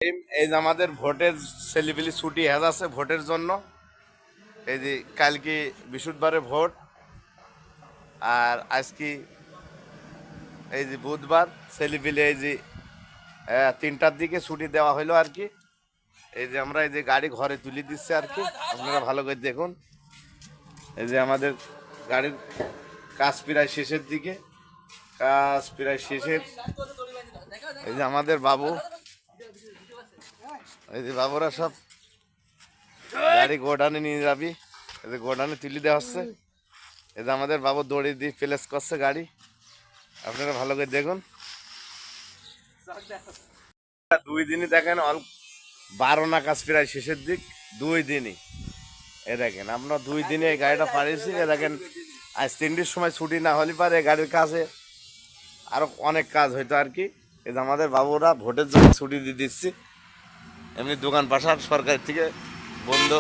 এই যে আমাদের ভোটের ছেলেপিলি ছুটি হয়ে আছে ভোটের জন্য। এই যে কালকে বৃহস্পতিবারে ভোট, আর আজকে এই যে বুধবার ছেলেপিলি এই যে 3টার দিকে ছুটি দেওয়া হলো আর কি। এই যে আমরা এই যে গাড়ি ঘরে তুলে দিচ্ছে আর কি, আপনারা ভালো করে দেখুন। এই যে আমাদের গাড়ির কাজ প্রায় শেষের দিকে, কাজ প্রায় শেষের। এই যে আমাদের বাবু, এই যে বাবুরা সব গাড়ি গোডানে নিয়ে যাবি, এই যে গোডানে তুলে দেওয়া হচ্ছে। এই যে আমাদের বাবু দড়ি দিয়ে প্লেস করছে গাড়ি, আপনারা ভালো করে দেখুন। 2 দিনই দেখেন 12 না কাজ প্রায় শেষের দিক, 2 দিনই। এ দেখেন আমরা 2 দিনে এই গাড়িটা পাঠিয়েছি। এ দেখেন আজ 3টির সময় ছুটি না হলে পারে এই গাড়ির কাজে আরো অনেক কাজ হইতো আর কি। এই যে আমাদের বাবুরা ভোটের জন্য ছুটি দিয়ে দিচ্ছি, এমনি দোকান পাশার সরকার থেকে বন্ধ।